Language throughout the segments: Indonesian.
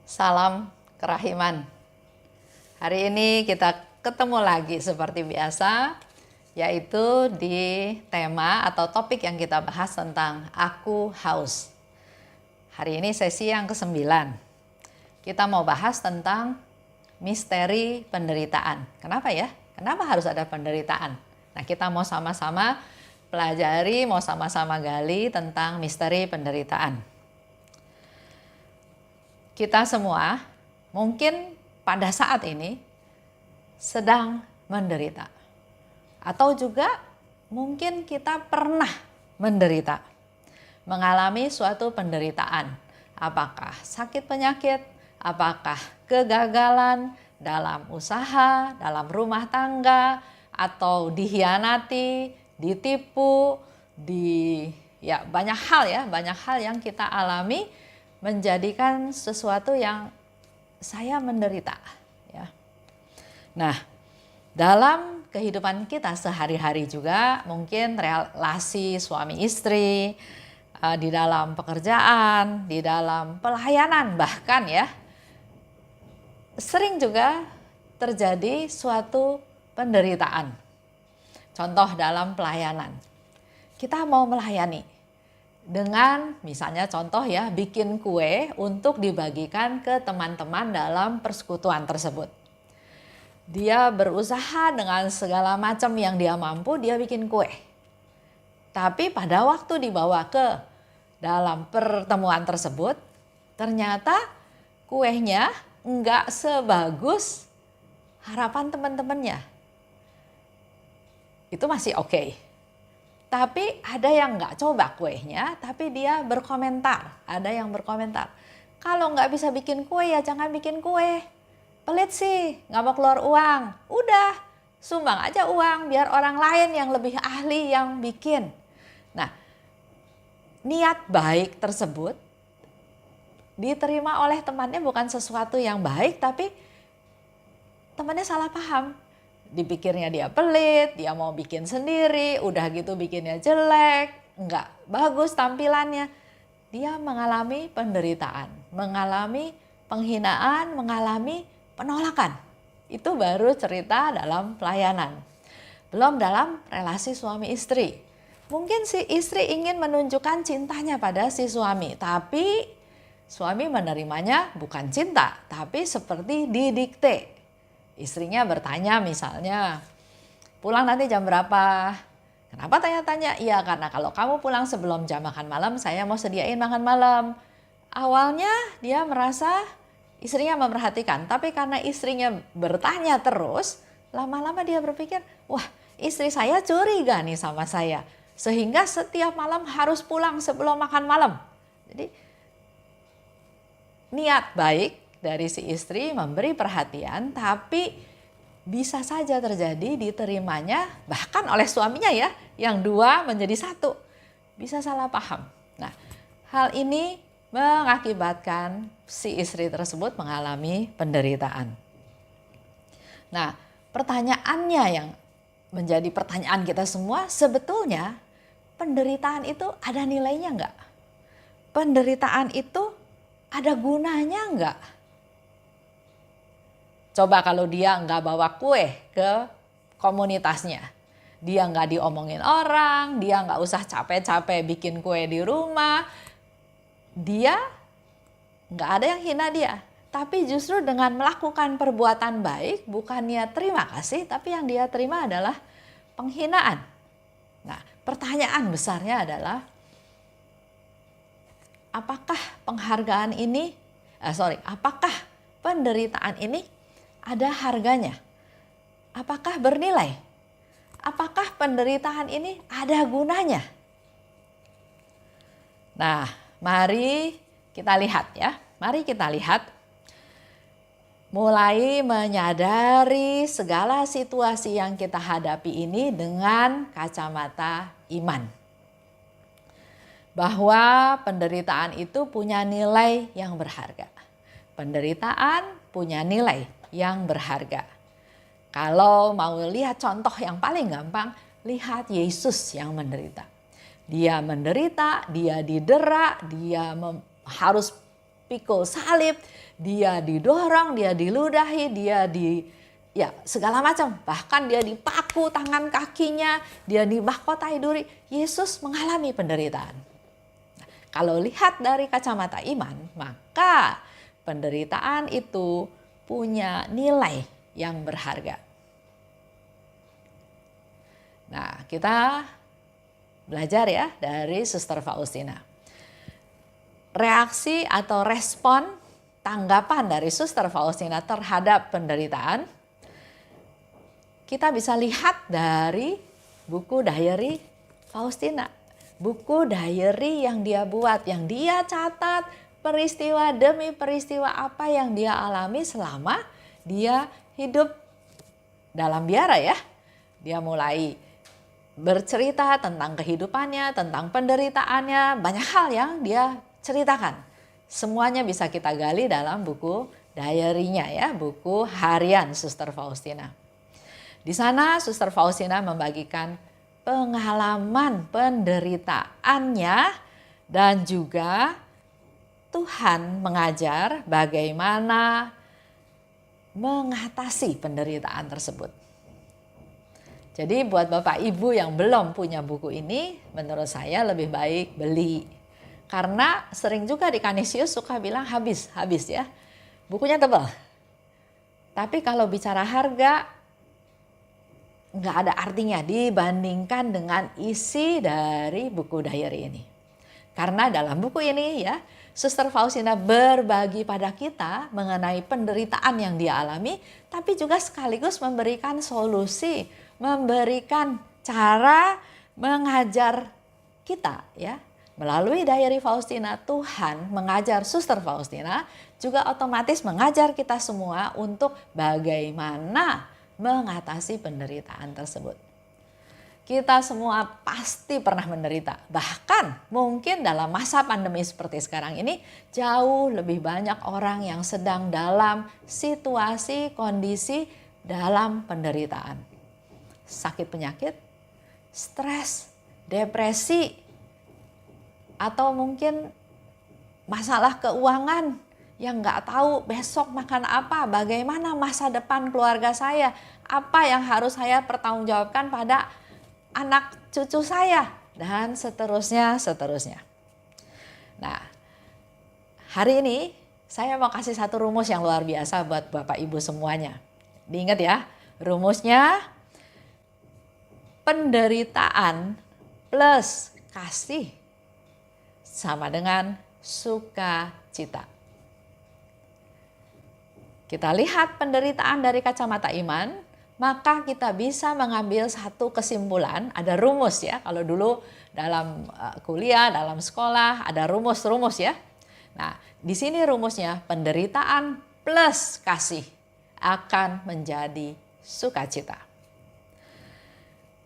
Salam kerahiman. Hari ini kita ketemu lagi seperti biasa, yaitu di tema atau topik yang kita bahas tentang aku haus. Hari ini sesi yang ke-9. Kita mau bahas tentang misteri penderitaan. Kenapa ya? Kenapa harus ada penderitaan? Nah, kita mau sama-sama pelajari, mau sama-sama gali tentang misteri penderitaan. Kita semua mungkin pada saat ini sedang menderita. Atau juga mungkin kita pernah menderita. Mengalami suatu penderitaan. Apakah sakit penyakit, apakah kegagalan dalam usaha, dalam rumah tangga, atau dikhianati, ditipu, banyak hal yang kita alami menjadikan sesuatu yang saya menderita. Ya. Nah, dalam kehidupan kita sehari-hari juga mungkin relasi suami istri, di dalam pekerjaan, di dalam pelayanan bahkan ya, sering juga terjadi suatu penderitaan. Contoh dalam pelayanan, kita mau melayani. Dengan misalnya contoh ya, bikin kue untuk dibagikan ke teman-teman dalam persekutuan tersebut. Dia berusaha dengan segala macam yang dia mampu, dia bikin kue. Tapi pada waktu dibawa ke dalam pertemuan tersebut, ternyata kuenya enggak sebagus harapan teman-temannya. Itu masih oke. Tapi ada yang nggak coba kuenya, tapi dia berkomentar. Ada yang berkomentar, kalau nggak bisa bikin kue ya jangan bikin kue. Pelit sih, nggak mau keluar uang. Udah, sumbang aja uang biar orang lain yang lebih ahli yang bikin. Nah, niat baik tersebut diterima oleh temannya bukan sesuatu yang baik, tapi temannya salah paham. Dipikirnya dia pelit, dia mau bikin sendiri, udah gitu bikinnya jelek, nggak bagus tampilannya. Dia mengalami penderitaan, mengalami penghinaan, mengalami penolakan. Itu baru cerita dalam pelayanan. Belum dalam relasi suami istri. Mungkin si istri ingin menunjukkan cintanya pada si suami, tapi suami menerimanya bukan cinta, tapi seperti didikte. Istrinya bertanya misalnya, pulang nanti jam berapa? Kenapa tanya-tanya? Iya, karena kalau kamu pulang sebelum jam makan malam, saya mau sediain makan malam. Awalnya dia merasa istrinya memperhatikan, tapi karena istrinya bertanya terus, lama-lama dia berpikir, wah, istri saya curiga nih sama saya. Sehingga setiap malam harus pulang sebelum makan malam. Jadi niat baik dari si istri memberi perhatian, tapi bisa saja terjadi diterimanya bahkan oleh suaminya ya, yang dua menjadi satu. Bisa salah paham. Nah, hal ini mengakibatkan si istri tersebut mengalami penderitaan. Nah, pertanyaannya yang menjadi pertanyaan kita semua, sebetulnya penderitaan itu ada nilainya enggak? Penderitaan itu ada gunanya enggak? Coba kalau dia nggak bawa kue ke komunitasnya, dia nggak diomongin orang, dia nggak usah capek-capek bikin kue di rumah, dia nggak ada yang hina dia. Tapi justru dengan melakukan perbuatan baik, bukannya terima kasih, tapi yang dia terima adalah penghinaan. Nah, pertanyaan besarnya adalah, apakah apakah penderitaan ini ada harganya? Apakah bernilai? Apakah penderitaan ini ada gunanya? Nah, mari kita lihat ya. Mari kita lihat. Mulai menyadari segala situasi yang kita hadapi ini dengan kacamata iman. Bahwa penderitaan itu punya nilai yang berharga. Penderitaan punya nilai yang berharga. Kalau mau lihat contoh yang paling gampang, lihat Yesus yang menderita. Dia menderita, dia didera, dia harus pikul salib, dia didorong, dia diludahi, segala macam. Bahkan dia dipaku tangan kakinya, dia dimahkotai duri. Yesus mengalami penderitaan. Nah, kalau lihat dari kacamata iman, maka penderitaan itu punya nilai yang berharga. Nah, kita belajar ya dari Suster Faustina. Reaksi atau respon tanggapan dari Suster Faustina terhadap penderitaan kita bisa lihat dari buku diary Faustina. Buku diary yang dia buat, yang dia catat peristiwa demi peristiwa apa yang dia alami selama dia hidup dalam biara ya. Dia mulai bercerita tentang kehidupannya, tentang penderitaannya, banyak hal yang dia ceritakan. Semuanya bisa kita gali dalam buku diary-nya ya, buku harian Suster Faustina. Di sana Suster Faustina membagikan pengalaman penderitaannya dan juga Tuhan mengajar bagaimana mengatasi penderitaan tersebut. Jadi buat Bapak Ibu yang belum punya buku ini, menurut saya lebih baik beli. Karena sering juga di Kanisius suka bilang habis ya. Bukunya tebal. Tapi kalau bicara harga, nggak ada artinya dibandingkan dengan isi dari buku diary ini. Karena dalam buku ini ya, Suster Faustina berbagi pada kita mengenai penderitaan yang dia alami, tapi juga sekaligus memberikan solusi, memberikan cara mengajar kita ya. Melalui diary Faustina, Tuhan mengajar Suster Faustina juga otomatis mengajar kita semua untuk bagaimana mengatasi penderitaan tersebut. Kita semua pasti pernah menderita. Bahkan mungkin dalam masa pandemi seperti sekarang ini jauh lebih banyak orang yang sedang dalam situasi, kondisi dalam penderitaan. Sakit penyakit, stres, depresi, atau mungkin masalah keuangan yang nggak tahu besok makan apa, bagaimana masa depan keluarga saya, apa yang harus saya pertanggungjawabkan pada anak cucu saya, dan seterusnya. Nah, hari ini saya mau kasih satu rumus yang luar biasa buat Bapak Ibu semuanya. Diingat ya, rumusnya penderitaan plus kasih sama dengan sukacita. Kita lihat penderitaan dari kacamata iman, maka kita bisa mengambil satu kesimpulan. Ada rumus ya, kalau dulu dalam kuliah, dalam sekolah ada rumus-rumus ya. Nah, di sini rumusnya penderitaan plus kasih akan menjadi sukacita.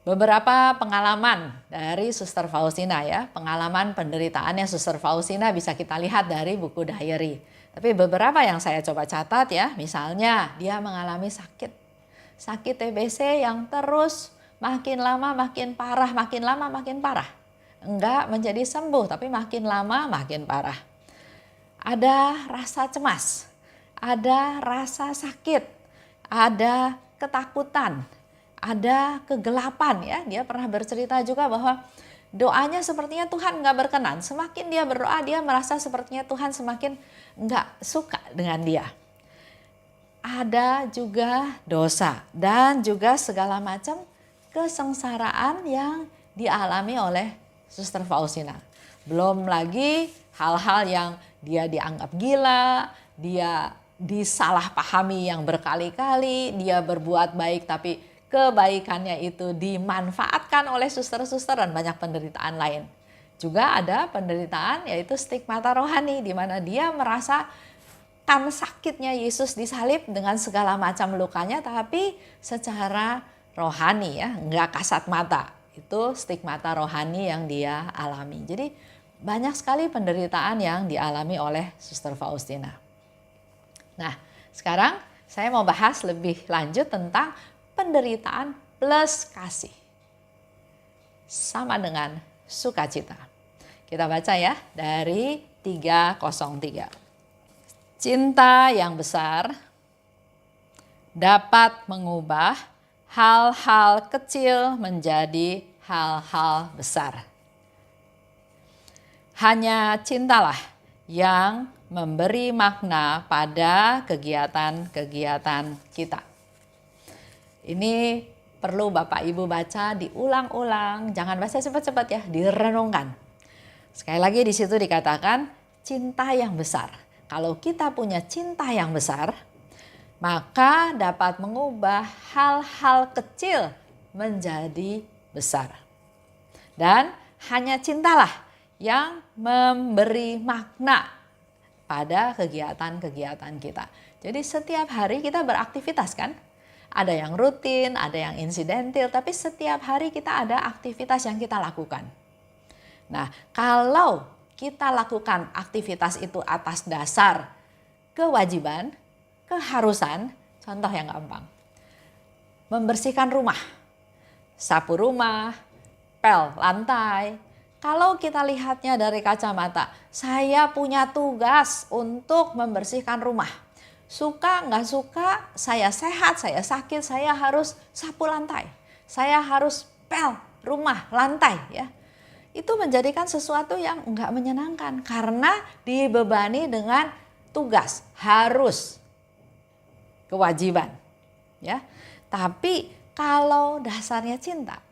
Beberapa pengalaman dari Suster Faustina ya, pengalaman penderitaannya Suster Faustina bisa kita lihat dari buku diary. Tapi beberapa yang saya coba catat ya, misalnya dia mengalami sakit TBC yang terus makin lama makin parah, makin lama makin parah. Enggak menjadi sembuh, tapi makin lama makin parah. Ada rasa cemas, ada rasa sakit, ada ketakutan, ada kegelapan ya. Dia pernah bercerita juga bahwa doanya sepertinya Tuhan nggak berkenan. Semakin dia berdoa, dia merasa sepertinya Tuhan semakin nggak suka dengan dia. Ada juga dosa dan juga segala macam kesengsaraan yang dialami oleh Suster Faustina. Belum lagi hal-hal yang dia dianggap gila, dia disalahpahami yang berkali-kali, dia berbuat baik tapi kebaikannya itu dimanfaatkan oleh suster-suster dan banyak penderitaan lain. Juga ada penderitaan yaitu stigmata rohani, di mana dia merasa kan sakitnya Yesus disalib dengan segala macam lukanya, tapi secara rohani ya, nggak kasat mata. Itu stigmata rohani yang dia alami. Jadi banyak sekali penderitaan yang dialami oleh Suster Faustina. Nah, sekarang saya mau bahas lebih lanjut tentang penderitaan plus kasih sama dengan sukacita. Kita baca ya dari 303. Cinta yang besar dapat mengubah hal-hal kecil menjadi hal-hal besar. Hanya cintalah yang memberi makna pada kegiatan-kegiatan kita. Ini perlu Bapak Ibu baca diulang-ulang, jangan baca cepat-cepat ya, direnungkan. Sekali lagi di situ dikatakan cinta yang besar. Kalau kita punya cinta yang besar, maka dapat mengubah hal-hal kecil menjadi besar. Dan hanya cintalah yang memberi makna pada kegiatan-kegiatan kita. Jadi setiap hari kita beraktivitas kan? Ada yang rutin, ada yang insidentil, tapi setiap hari kita ada aktivitas yang kita lakukan. Nah, kalau kita lakukan aktivitas itu atas dasar kewajiban, keharusan, contoh yang gampang. Membersihkan rumah, sapu rumah, pel lantai. Kalau kita lihatnya dari kacamata, saya punya tugas untuk membersihkan rumah. Suka nggak suka, saya sehat, saya sakit, saya harus sapu lantai. Saya harus pel rumah, lantai ya. Itu menjadikan sesuatu yang nggak menyenangkan karena dibebani dengan tugas, harus, kewajiban. Ya. Tapi kalau dasarnya cinta,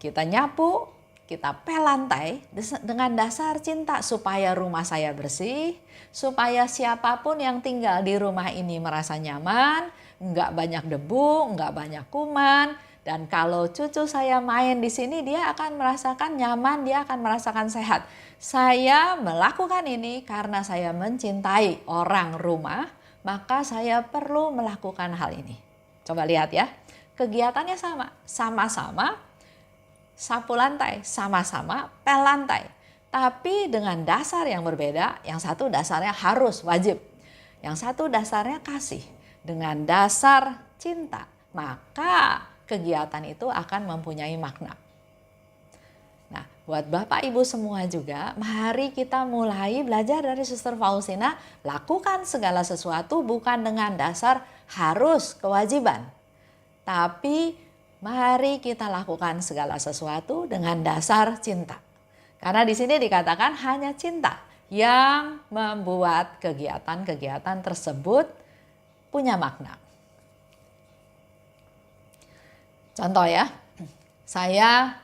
kita nyapu, kita pel lantai dengan dasar cinta supaya rumah saya bersih, supaya siapapun yang tinggal di rumah ini merasa nyaman, nggak banyak debu, nggak banyak kuman. Dan kalau cucu saya main di sini, dia akan merasakan nyaman, dia akan merasakan sehat. Saya melakukan ini karena saya mencintai orang rumah, maka saya perlu melakukan hal ini. Coba lihat ya, kegiatannya sama, sama-sama sapu lantai, sama-sama pel lantai. Tapi dengan dasar yang berbeda, yang satu dasarnya harus, wajib. Yang satu dasarnya kasih. Dengan dasar cinta, maka kegiatan itu akan mempunyai makna. Nah, buat Bapak Ibu semua juga, mari kita mulai belajar dari Suster Faustina, lakukan segala sesuatu bukan dengan dasar harus, kewajiban. Tapi mari kita lakukan segala sesuatu dengan dasar cinta. Karena di sini dikatakan hanya cinta yang membuat kegiatan-kegiatan tersebut punya makna. Contoh ya, saya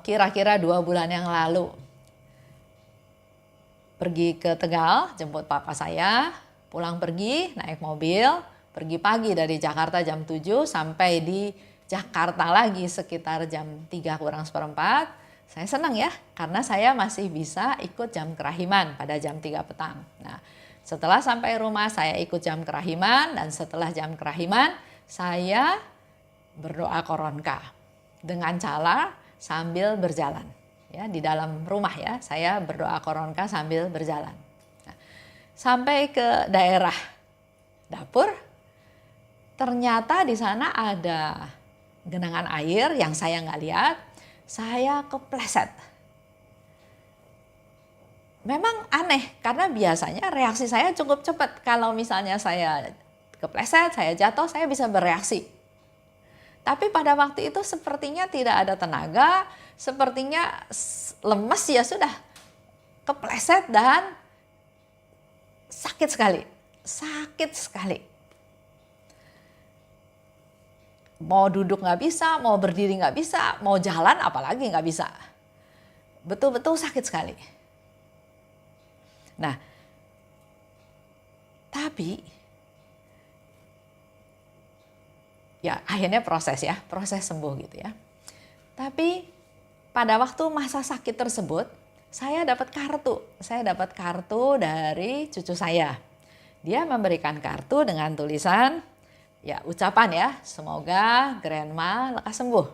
kira-kira 2 bulan yang lalu pergi ke Tegal, jemput papa saya, pulang pergi naik mobil, pergi pagi dari Jakarta jam 7 sampai di Jakarta lagi sekitar jam 3 kurang seperempat. Saya senang ya, karena saya masih bisa ikut jam kerahiman pada jam 3 petang. Nah, setelah sampai rumah saya ikut jam kerahiman, dan setelah jam kerahiman saya berdoa koronka dengan cara sambil berjalan ya, di dalam rumah ya, saya berdoa koronka sambil berjalan. Nah, sampai ke daerah dapur, ternyata di sana ada genangan air yang saya nggak lihat, saya kepleset. Memang aneh karena biasanya reaksi saya cukup cepat. Kalau misalnya saya kepleset, saya jatuh, saya bisa bereaksi. Tapi pada waktu itu sepertinya tidak ada tenaga, sepertinya lemes ya sudah, kepleset dan sakit sekali, sakit sekali. Mau duduk nggak bisa, mau berdiri nggak bisa, mau jalan apalagi nggak bisa. Betul-betul sakit sekali. Nah, tapi ya akhirnya proses sembuh gitu ya. Tapi pada waktu masa sakit tersebut, saya dapat kartu dari cucu saya. Dia memberikan kartu dengan tulisan, ya ucapan ya, semoga grandma lekas sembuh.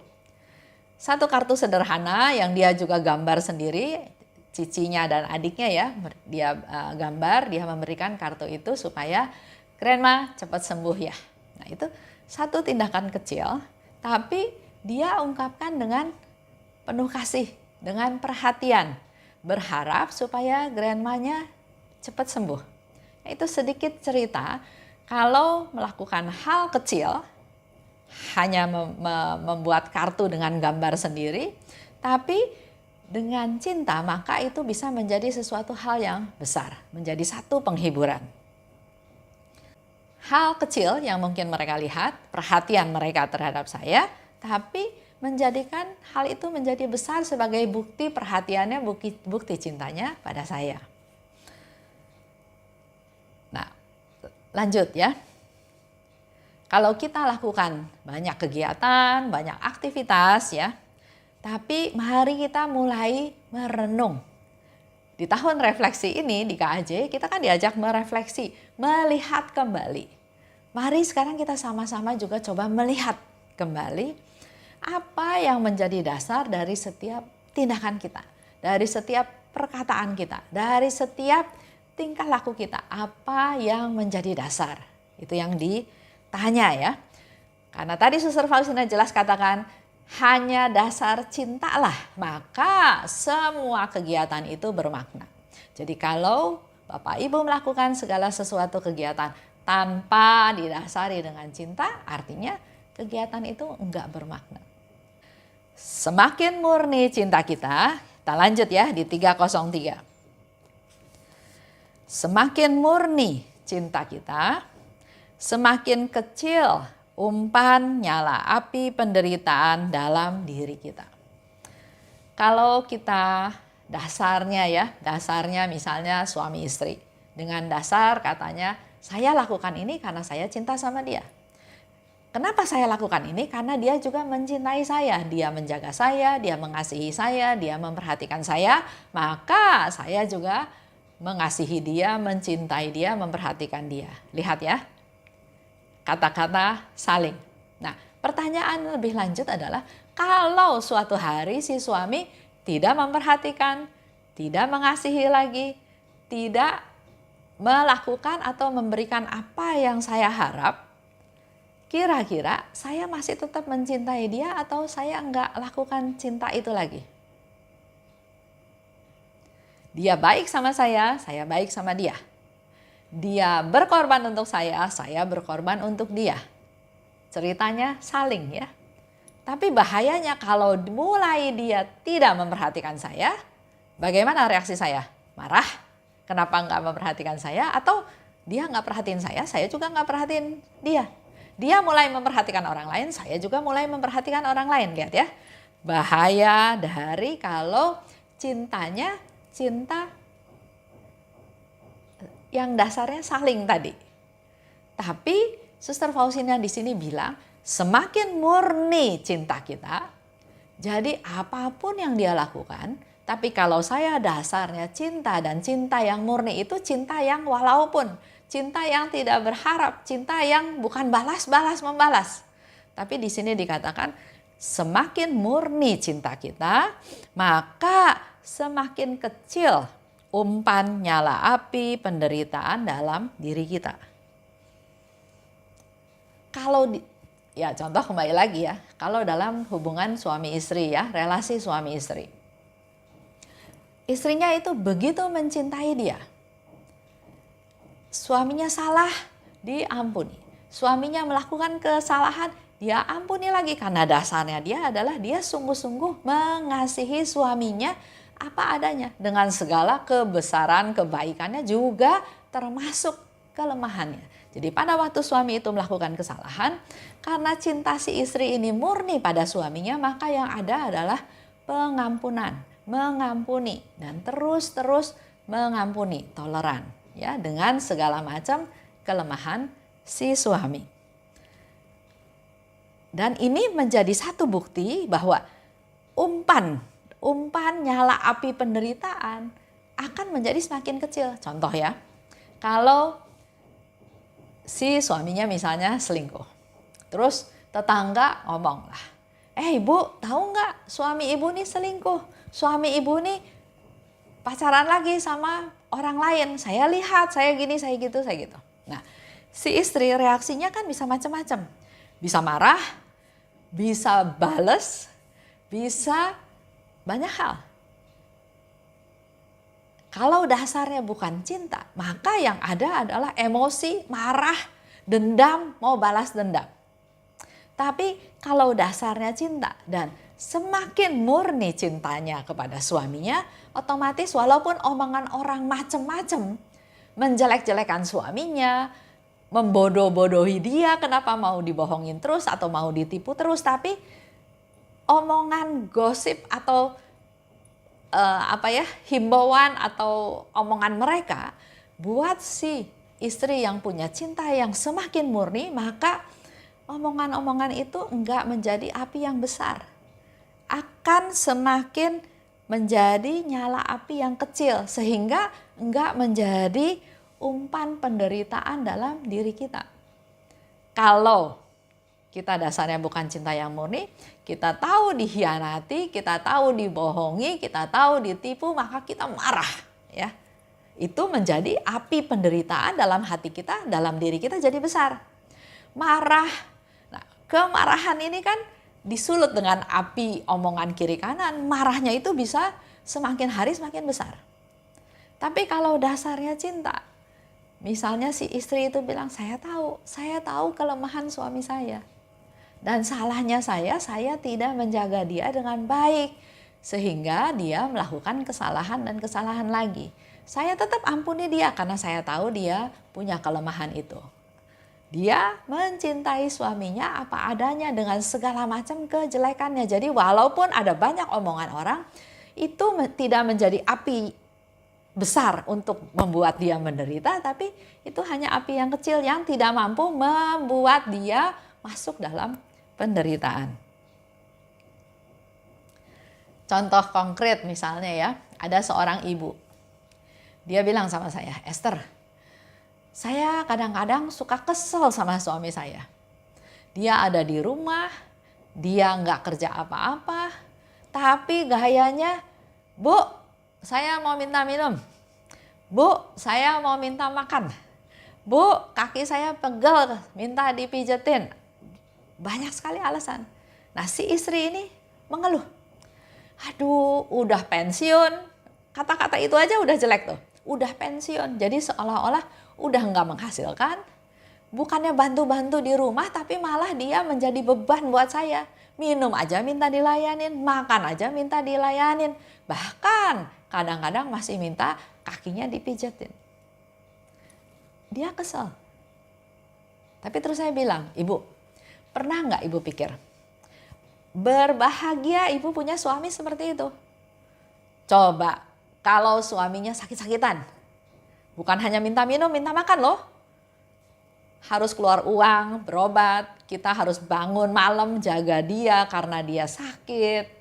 Satu kartu sederhana yang dia juga gambar sendiri, cicinya dan adiknya ya, dia gambar, dia memberikan kartu itu supaya grandma cepat sembuh ya. Nah itu satu tindakan kecil, tapi dia ungkapkan dengan penuh kasih, dengan perhatian, berharap supaya grandmanya cepat sembuh. Itu sedikit cerita kalau melakukan hal kecil, hanya membuat kartu dengan gambar sendiri, tapi dengan cinta maka itu bisa menjadi sesuatu hal yang besar, menjadi satu penghiburan. Hal kecil yang mungkin mereka lihat, perhatian mereka terhadap saya, tapi menjadikan hal itu menjadi besar sebagai bukti perhatiannya, bukti cintanya pada saya. Nah, lanjut ya. Kalau kita lakukan banyak kegiatan, banyak aktivitas ya, tapi mari kita mulai merenung. Di tahun refleksi ini di KAJ kita kan diajak merefleksi, melihat kembali. Mari sekarang kita sama-sama juga coba melihat kembali apa yang menjadi dasar dari setiap tindakan kita, dari setiap perkataan kita, dari setiap tingkah laku kita. Apa yang menjadi dasar? Itu yang ditanya ya. Karena tadi Suster Faustina jelas katakan, hanya dasar cintalah, maka semua kegiatan itu bermakna. Jadi kalau Bapak Ibu melakukan segala sesuatu kegiatan tanpa didasari dengan cinta, artinya kegiatan itu enggak bermakna. Semakin murni cinta kita lanjut ya di 303. Semakin murni cinta kita, semakin kecil umpan nyala api penderitaan dalam diri kita. Kalau kita dasarnya misalnya suami istri. Dengan dasar katanya, saya lakukan ini karena saya cinta sama dia. Kenapa saya lakukan ini? Karena dia juga mencintai saya. Dia menjaga saya, dia mengasihi saya, dia memperhatikan saya. Maka saya juga mengasihi dia, mencintai dia, memperhatikan dia. Lihat ya. Kata-kata saling. Nah, pertanyaan lebih lanjut adalah kalau suatu hari si suami tidak memperhatikan, tidak mengasihi lagi, tidak melakukan atau memberikan apa yang saya harap, kira-kira saya masih tetap mencintai dia atau saya enggak lakukan cinta itu lagi? Dia baik sama saya baik sama dia. Dia berkorban untuk saya berkorban untuk dia. Ceritanya saling ya. Tapi bahayanya kalau mulai dia tidak memperhatikan saya, bagaimana reaksi saya? Marah? Kenapa nggak memperhatikan saya? Atau dia nggak perhatiin saya juga nggak perhatiin dia. Dia mulai memperhatikan orang lain, saya juga mulai memperhatikan orang lain. Lihat ya, bahaya dari kalau cintanya cinta yang dasarnya saling tadi. Tapi Suster Faustina di sini bilang semakin murni cinta kita, jadi apapun yang dia lakukan, tapi kalau saya dasarnya cinta dan cinta yang murni itu cinta yang walaupun, cinta yang tidak berharap, cinta yang bukan balas-balas membalas. Tapi di sini dikatakan semakin murni cinta kita, maka semakin kecil umpan nyala api penderitaan dalam diri kita. Kalau ya contoh kembali lagi ya, kalau dalam hubungan suami istri ya, relasi suami istri. Istrinya itu begitu mencintai dia. Suaminya salah, diampuni. Suaminya melakukan kesalahan, dia ampuni lagi karena dasarnya dia adalah dia sungguh-sungguh mengasihi suaminya apa adanya dengan segala kebesaran kebaikannya juga termasuk kelemahannya. Jadi pada waktu suami itu melakukan kesalahan, karena cinta si istri ini murni pada suaminya, maka yang ada adalah pengampunan, mengampuni dan terus mengampuni, toleran ya dengan segala macam kelemahan si suami. Dan ini menjadi satu bukti bahwa umpan nyala api penderitaan akan menjadi semakin kecil. Contoh ya, kalau si suaminya misalnya selingkuh, terus tetangga ngomong lah, ibu tahu nggak suami ibu nih selingkuh, suami ibu nih pacaran lagi sama orang lain, saya lihat, saya gini, saya gitu. Nah, si istri reaksinya kan bisa macam-macam, bisa marah, bisa bales, bisa banyak hal. Kalau dasarnya bukan cinta, maka yang ada adalah emosi, marah, dendam, mau balas dendam. Tapi kalau dasarnya cinta dan semakin murni cintanya kepada suaminya, otomatis walaupun omongan orang macam-macam, menjelek-jelekan suaminya, membodoh-bodohi dia, kenapa mau dibohongin terus atau mau ditipu terus, tapi omongan gosip atau himbauan atau omongan mereka buat si istri yang punya cinta yang semakin murni, maka omongan-omongan itu enggak menjadi api yang besar, akan semakin menjadi nyala api yang kecil sehingga enggak menjadi umpan penderitaan dalam diri kita. Kalau kita dasarnya bukan cinta yang murni, kita tahu dikhianati, kita tahu dibohongi, kita tahu ditipu, maka kita marah, ya. Itu menjadi api penderitaan dalam hati kita, dalam diri kita jadi besar. Marah. Nah, kemarahan ini kan disulut dengan api omongan kiri kanan, marahnya itu bisa semakin hari semakin besar. Tapi kalau dasarnya cinta, misalnya si istri itu bilang, saya tahu kelemahan suami saya. Dan salahnya saya tidak menjaga dia dengan baik. Sehingga dia melakukan kesalahan dan kesalahan lagi. Saya tetap ampuni dia karena saya tahu dia punya kelemahan itu. Dia mencintai suaminya apa adanya dengan segala macam kejelekannya. Jadi walaupun ada banyak omongan orang, itu tidak menjadi api besar untuk membuat dia menderita, tapi itu hanya api yang kecil yang tidak mampu membuat dia masuk dalam penderitaan. Contoh konkret misalnya ya, ada seorang ibu. Dia bilang sama saya, Esther, saya kadang-kadang suka kesel sama suami saya. Dia ada di rumah, dia nggak kerja apa-apa, tapi gayanya, Bu, saya mau minta minum. Bu, saya mau minta makan. Bu, kaki saya pegel, minta dipijetin. Banyak sekali alasan. Nah, si istri ini mengeluh. Aduh, udah pensiun. Kata-kata itu aja udah jelek tuh. Udah pensiun. Jadi seolah-olah udah nggak menghasilkan. Bukannya bantu-bantu di rumah, tapi malah dia menjadi beban buat saya. Minum aja minta dilayanin, makan aja minta dilayanin. Bahkan kadang-kadang masih minta kakinya dipijetin. Dia kesel. Tapi terus saya bilang, Ibu, pernah nggak Ibu pikir, berbahagia Ibu punya suami seperti itu? Coba kalau suaminya sakit-sakitan, bukan hanya minta minum, minta makan loh. Harus keluar uang, berobat, kita harus bangun malam jaga dia karena dia sakit.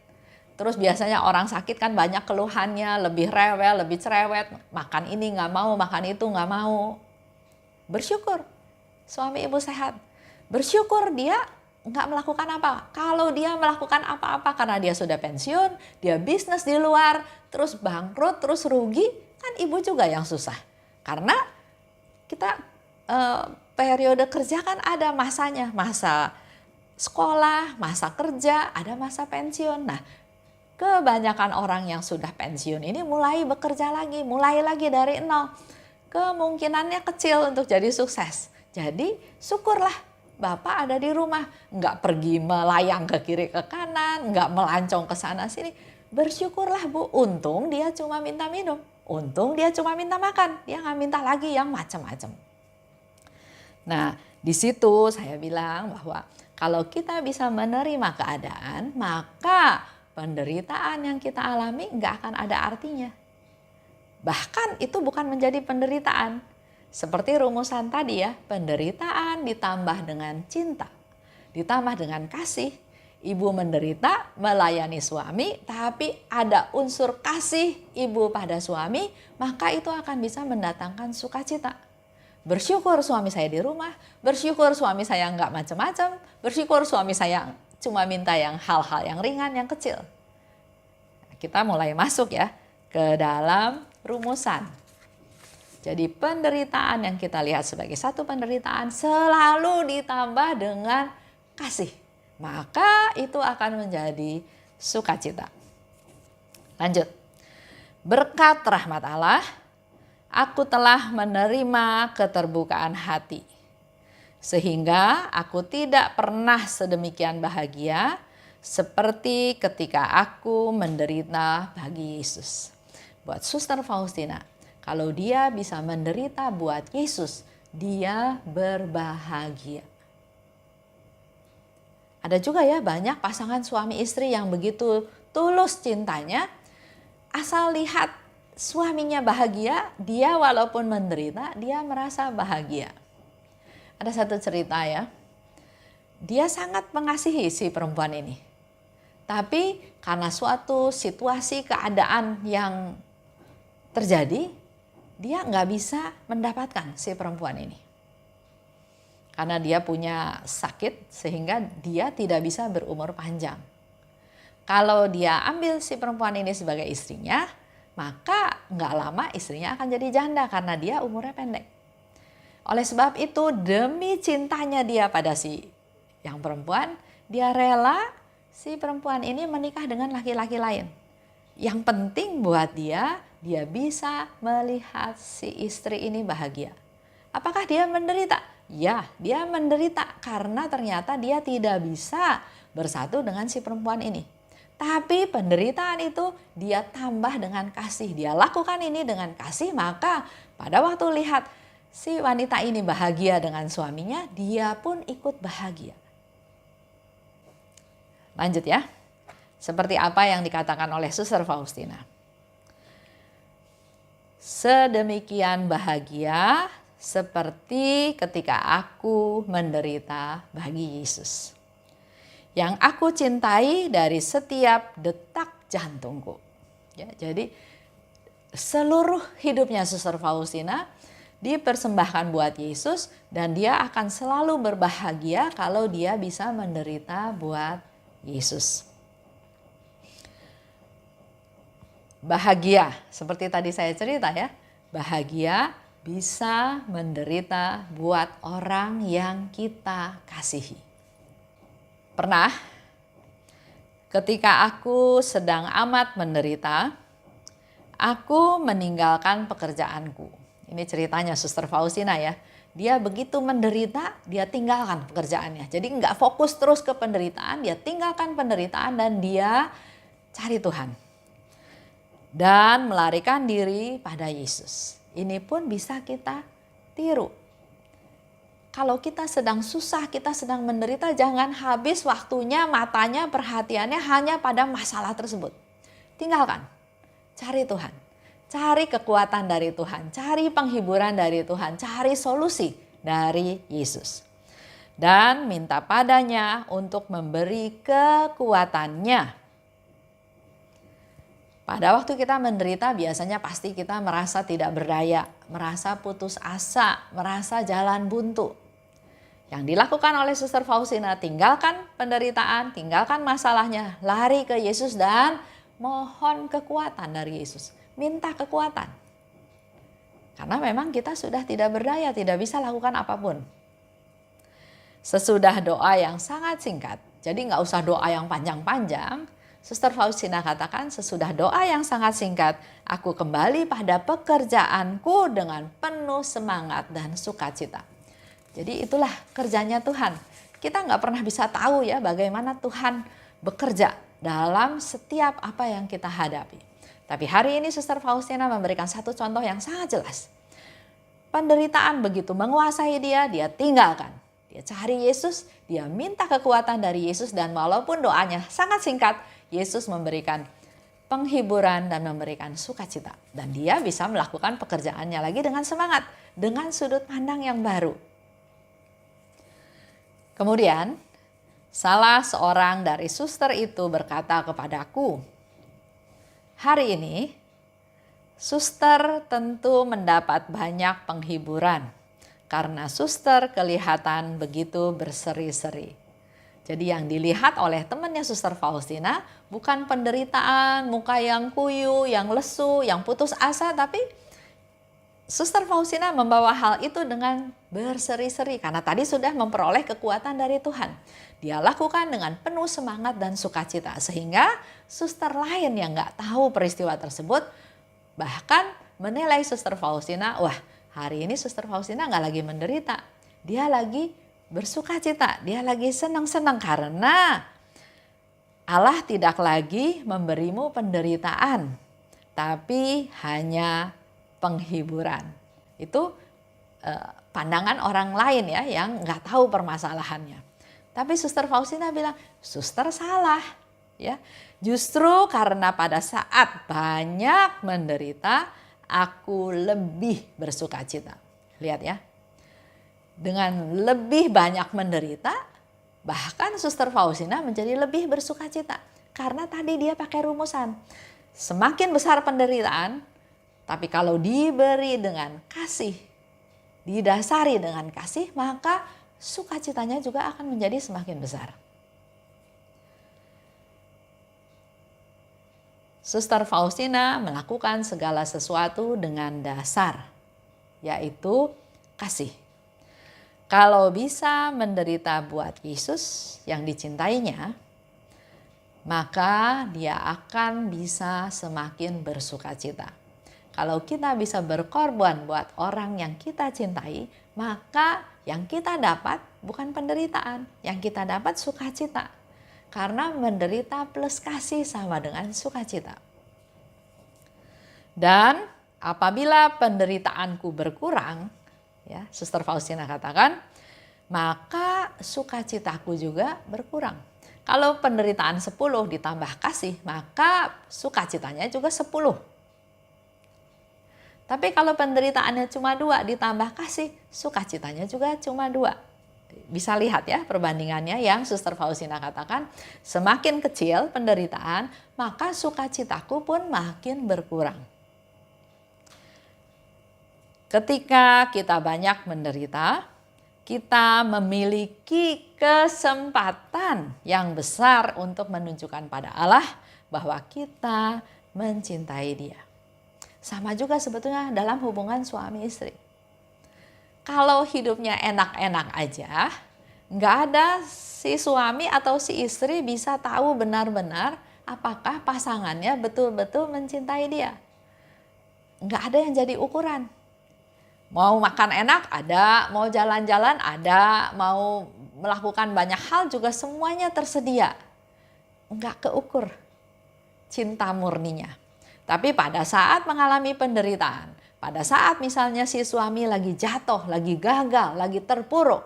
Terus biasanya orang sakit kan banyak keluhannya, lebih rewel, lebih cerewet, makan ini nggak mau, makan itu nggak mau. Bersyukur suami Ibu sehat. Bersyukur dia nggak melakukan apa. Kalau dia melakukan apa-apa karena dia sudah pensiun, dia bisnis di luar, terus bangkrut, terus rugi, kan Ibu juga yang susah. Karena kita periode kerja kan ada masanya, masa sekolah, masa kerja, ada masa pensiun. Nah, kebanyakan orang yang sudah pensiun ini mulai bekerja lagi, mulai lagi dari nol. Kemungkinannya kecil untuk jadi sukses. Jadi syukurlah Bapak ada di rumah, nggak pergi melayang ke kiri ke kanan, nggak melancong ke sana sini. Bersyukurlah Bu, untung dia cuma minta minum, untung dia cuma minta makan, dia nggak minta lagi yang macam-macam. Nah, di situ saya bilang bahwa kalau kita bisa menerima keadaan, maka penderitaan yang kita alami nggak akan ada artinya. Bahkan itu bukan menjadi penderitaan. Seperti rumusan tadi ya, penderitaan ditambah dengan cinta, ditambah dengan kasih. Ibu menderita melayani suami, tapi ada unsur kasih ibu pada suami, maka itu akan bisa mendatangkan sukacita. Bersyukur suami saya di rumah, bersyukur suami saya nggak macam-macam, bersyukur suami saya cuma minta yang hal-hal yang ringan, yang kecil. Kita mulai masuk ya ke dalam rumusan. Jadi penderitaan yang kita lihat sebagai satu penderitaan selalu ditambah dengan kasih. Maka itu akan menjadi sukacita. Lanjut. Berkat rahmat Allah, aku telah menerima keterbukaan hati, sehingga aku tidak pernah sedemikian bahagia seperti ketika aku menderita bagi Yesus. Buat Suster Faustina, kalau dia bisa menderita buat Yesus, dia berbahagia. Ada juga ya banyak pasangan suami istri yang begitu tulus cintanya, asal lihat suaminya bahagia, dia walaupun menderita, dia merasa bahagia. Ada satu cerita ya, dia sangat mengasihi si perempuan ini. Tapi karena suatu situasi keadaan yang terjadi, dia nggak bisa mendapatkan si perempuan ini. Karena dia punya sakit sehingga dia tidak bisa berumur panjang. Kalau dia ambil si perempuan ini sebagai istrinya, maka nggak lama istrinya akan jadi janda karena dia umurnya pendek. Oleh sebab itu demi cintanya dia pada si yang perempuan, dia rela si perempuan ini menikah dengan laki-laki lain. Yang penting buat dia bisa melihat si istri ini bahagia. Apakah dia menderita? Ya, dia menderita karena ternyata dia tidak bisa bersatu dengan si perempuan ini. Tapi penderitaan itu dia tambah dengan kasih. Dia lakukan ini dengan kasih, maka pada waktu lihat si wanita ini bahagia dengan suaminya, dia pun ikut bahagia. Lanjut ya. Seperti apa yang dikatakan oleh Suster Faustina. Sedemikian bahagia seperti ketika aku menderita bagi Yesus, yang aku cintai dari setiap detak jantungku. Ya, jadi seluruh hidupnya Suster Faustina dipersembahkan buat Yesus dan dia akan selalu berbahagia kalau dia bisa menderita buat Yesus. Bahagia, seperti tadi saya cerita ya, bahagia bisa menderita buat orang yang kita kasihi. Pernah ketika aku sedang amat menderita, aku meninggalkan pekerjaanku. Ini ceritanya Suster Faustina ya. Dia begitu menderita, dia tinggalkan pekerjaannya. Jadi nggak fokus terus ke penderitaan, dia tinggalkan penderitaan dan dia cari Tuhan. Dan melarikan diri pada Yesus. Ini pun bisa kita tiru. Kalau kita sedang susah, kita sedang menderita, jangan habis waktunya, matanya, perhatiannya hanya pada masalah tersebut. Tinggalkan, cari Tuhan. Cari kekuatan dari Tuhan, cari penghiburan dari Tuhan, cari solusi dari Yesus. Dan minta padanya untuk memberi kekuatannya. Pada waktu kita menderita biasanya pasti kita merasa tidak berdaya, merasa putus asa, merasa jalan buntu. Yang dilakukan oleh Suster Faustina, tinggalkan penderitaan, tinggalkan masalahnya, lari ke Yesus dan mohon kekuatan dari Yesus. Minta kekuatan. Karena memang kita sudah tidak berdaya, tidak bisa lakukan apapun. Sesudah doa yang sangat singkat, jadi nggak usah doa yang panjang-panjang, Suster Faustina katakan, sesudah doa yang sangat singkat, aku kembali pada pekerjaanku dengan penuh semangat dan sukacita. Jadi itulah kerjanya Tuhan. Kita nggak pernah bisa tahu ya bagaimana Tuhan bekerja dalam setiap apa yang kita hadapi. Tapi hari ini Suster Faustina memberikan satu contoh yang sangat jelas. Penderitaan begitu menguasai dia tinggalkan. Dia cari Yesus, dia minta kekuatan dari Yesus dan walaupun doanya sangat singkat, Yesus memberikan penghiburan dan memberikan sukacita. Dan dia bisa melakukan pekerjaannya lagi dengan semangat, dengan sudut pandang yang baru. Kemudian, salah seorang dari suster itu berkata kepadaku, hari ini, suster tentu mendapat banyak penghiburan karena suster kelihatan begitu berseri-seri. Jadi yang dilihat oleh temannya Suster Faustina bukan penderitaan, muka yang kuyu, yang lesu, yang putus asa, tapi Suster Faustina membawa hal itu dengan berseri-seri karena tadi sudah memperoleh kekuatan dari Tuhan. Dia lakukan dengan penuh semangat dan sukacita sehingga suster lain yang nggak tahu peristiwa tersebut Bahkan menilai Suster Faustina, wah hari ini Suster Faustina nggak lagi menderita. Dia lagi bersuka cita, dia lagi senang-senang karena Allah tidak lagi memberimu penderitaan, tapi hanya penghiburan. Itu pandangan orang lain ya yang nggak tahu permasalahannya. Tapi Suster Faustina bilang, suster salah. Ya, justru karena pada saat banyak menderita, aku lebih bersuka cita. Lihat ya, dengan lebih banyak menderita, bahkan Suster Faustina menjadi lebih bersuka cita. Karena tadi dia pakai rumusan, semakin besar penderitaan, tapi kalau diberi dengan kasih, didasari dengan kasih, maka sukacitanya juga akan menjadi semakin besar. Suster Faustina melakukan segala sesuatu dengan dasar, yaitu kasih. Kalau bisa menderita buat Yesus yang dicintainya, maka dia akan bisa semakin bersuka cita. Kalau kita bisa berkorban buat orang yang kita cintai, maka yang kita dapat bukan penderitaan, yang kita dapat sukacita. Karena menderita plus kasih sama dengan sukacita. Dan apabila penderitaanku berkurang, ya, Suster Faustina katakan, maka sukacitaku juga berkurang. Kalau penderitaan 10 ditambah kasih, maka sukacitanya juga 10. Tapi kalau penderitaannya cuma 2 ditambah kasih, sukacitanya juga cuma 2. Bisa lihat ya perbandingannya yang Suster Faustina katakan, semakin kecil penderitaan, maka sukacitaku pun makin berkurang. Ketika kita banyak menderita, kita memiliki kesempatan yang besar untuk menunjukkan pada Allah bahwa kita mencintai Dia. Sama juga sebetulnya dalam hubungan suami istri. Kalau hidupnya enak-enak aja, nggak ada si suami atau si istri bisa tahu benar-benar apakah pasangannya betul-betul mencintai dia. Nggak ada yang jadi ukuran. Mau makan enak ada, mau jalan-jalan ada, mau melakukan banyak hal juga semuanya tersedia. Nggak keukur cinta murninya. Tapi pada saat mengalami penderitaan, pada saat misalnya si suami lagi jatuh, lagi gagal, lagi terpuruk,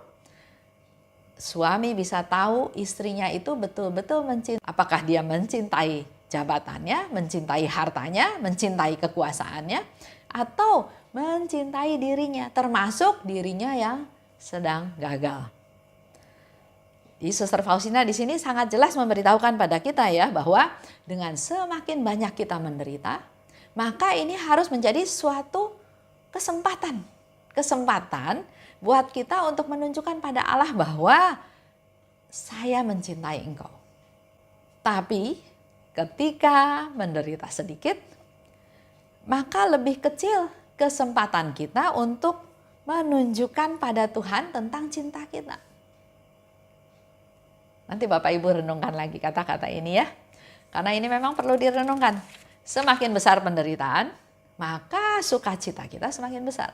suami bisa tahu istrinya itu betul-betul mencintai. Apakah dia mencintai jabatannya, mencintai hartanya, mencintai kekuasaannya, atau mencintai dirinya, termasuk dirinya yang sedang gagal. Di Suster Faustina di sini sangat jelas memberitahukan pada kita ya bahwa dengan semakin banyak kita menderita, maka ini harus menjadi suatu kesempatan buat kita untuk menunjukkan pada Allah bahwa saya mencintai engkau. Tapi ketika menderita sedikit, maka lebih kecil kesempatan kita untuk menunjukkan pada Tuhan tentang cinta kita. Nanti Bapak Ibu renungkan lagi kata-kata ini ya. Karena ini memang perlu direnungkan. Semakin besar penderitaan, maka sukacita kita semakin besar.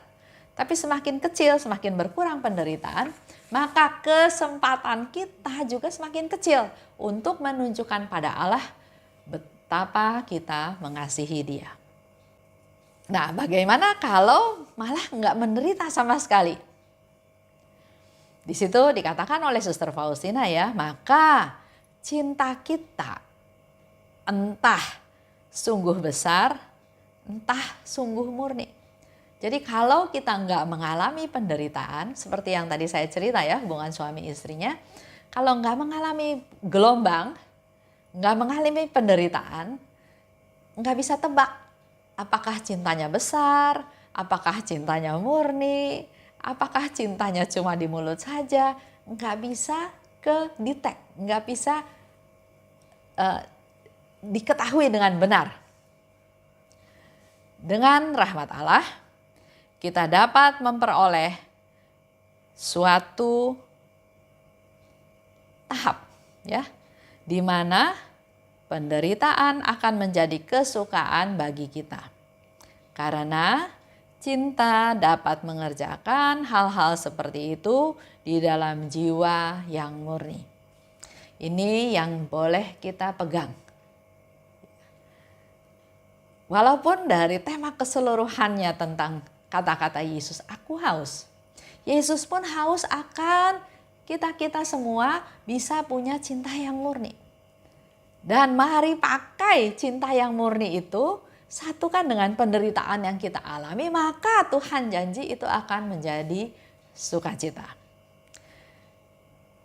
Tapi semakin kecil, semakin berkurang penderitaan, maka kesempatan kita juga semakin kecil untuk menunjukkan pada Allah betapa kita mengasihi Dia. Nah, bagaimana kalau malah nggak menderita sama sekali? Di situ dikatakan oleh Suster Faustina ya, maka cinta kita entah sungguh besar, entah sungguh murni. Jadi kalau kita nggak mengalami penderitaan, seperti yang tadi saya cerita ya, hubungan suami istrinya, kalau nggak mengalami gelombang, nggak mengalami penderitaan, nggak bisa tebak apakah cintanya besar, apakah cintanya murni, apakah cintanya cuma di mulut saja, nggak bisa ke-detect, nggak bisa diketahui dengan benar. Dengan rahmat Allah, kita dapat memperoleh suatu tahap ya, di mana penderitaan akan menjadi kesukaan bagi kita. Karena cinta dapat mengerjakan hal-hal seperti itu di dalam jiwa yang murni. Ini yang boleh kita pegang. Walaupun dari tema keseluruhannya tentang kata-kata Yesus, aku haus. Yesus pun haus akan kita semua bisa punya cinta yang murni. Dan mari pakai cinta yang murni itu, satukan dengan penderitaan yang kita alami, maka Tuhan janji itu akan menjadi sukacita.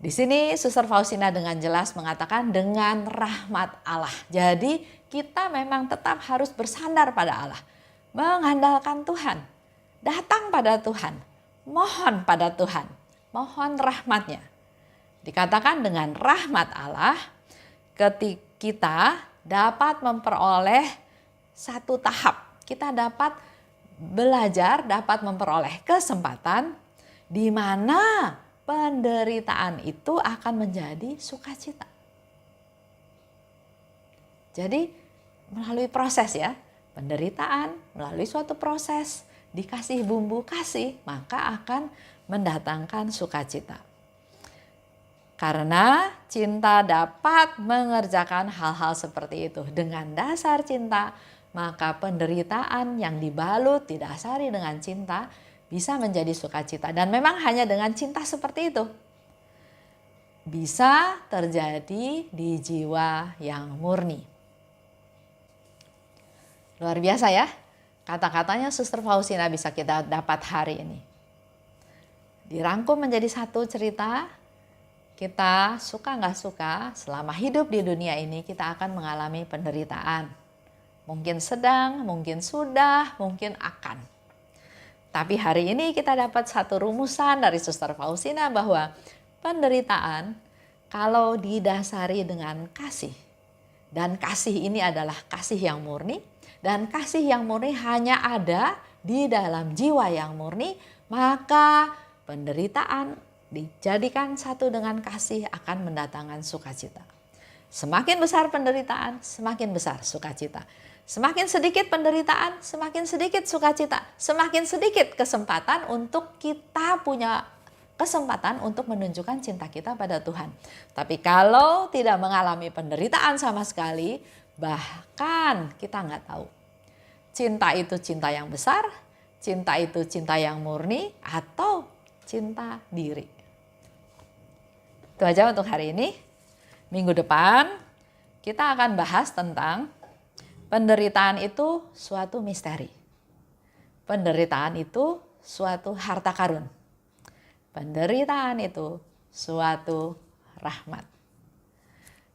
Di sini Suster Faustina dengan jelas mengatakan dengan rahmat Allah. Jadi kita memang tetap harus bersandar pada Allah. Mengandalkan Tuhan. Datang pada Tuhan. Mohon pada Tuhan. Mohon rahmatnya. Dikatakan dengan rahmat Allah ketika kita dapat memperoleh satu tahap. Kita dapat belajar, dapat memperoleh kesempatan di mana penderitaan itu akan menjadi sukacita. Jadi melalui proses ya, penderitaan melalui suatu proses, dikasih bumbu kasih, maka akan mendatangkan sukacita. Karena cinta dapat mengerjakan hal-hal seperti itu. Dengan dasar cinta, maka penderitaan yang dibalut didasari dengan cinta bisa menjadi sukacita. Dan memang hanya dengan cinta seperti itu bisa terjadi di jiwa yang murni. Luar biasa ya, kata-katanya Suster Faustina bisa kita dapat hari ini. Dirangkum menjadi satu cerita, kita suka nggak suka, selama hidup di dunia ini kita akan mengalami penderitaan. Mungkin sedang, mungkin sudah, mungkin akan. Tapi hari ini kita dapat satu rumusan dari Suster Faustina bahwa penderitaan kalau didasari dengan kasih. Dan kasih ini adalah kasih yang murni. Dan kasih yang murni hanya ada di dalam jiwa yang murni. Maka penderitaan dijadikan satu dengan kasih akan mendatangkan sukacita. Semakin besar penderitaan, semakin besar sukacita. Semakin sedikit penderitaan, semakin sedikit sukacita. Semakin sedikit kesempatan untuk kita punya kesempatan untuk menunjukkan cinta kita pada Tuhan. Tapi kalau tidak mengalami penderitaan sama sekali, bahkan kita nggak tahu. Cinta itu cinta yang besar, cinta itu cinta yang murni, atau cinta diri. Itu aja untuk hari ini. Minggu depan kita akan bahas tentang penderitaan itu suatu misteri. Penderitaan itu suatu harta karun. Penderitaan itu suatu rahmat.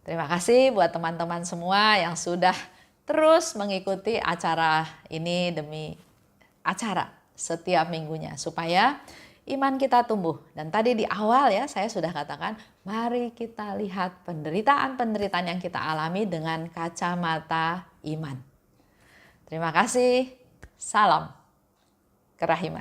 Terima kasih buat teman-teman semua yang sudah terus mengikuti acara ini demi acara setiap minggunya. Supaya iman kita tumbuh. Dan tadi di awal ya saya sudah katakan, mari kita lihat penderitaan-penderitaan yang kita alami dengan kacamata iman. Terima kasih. Salam kerahiman.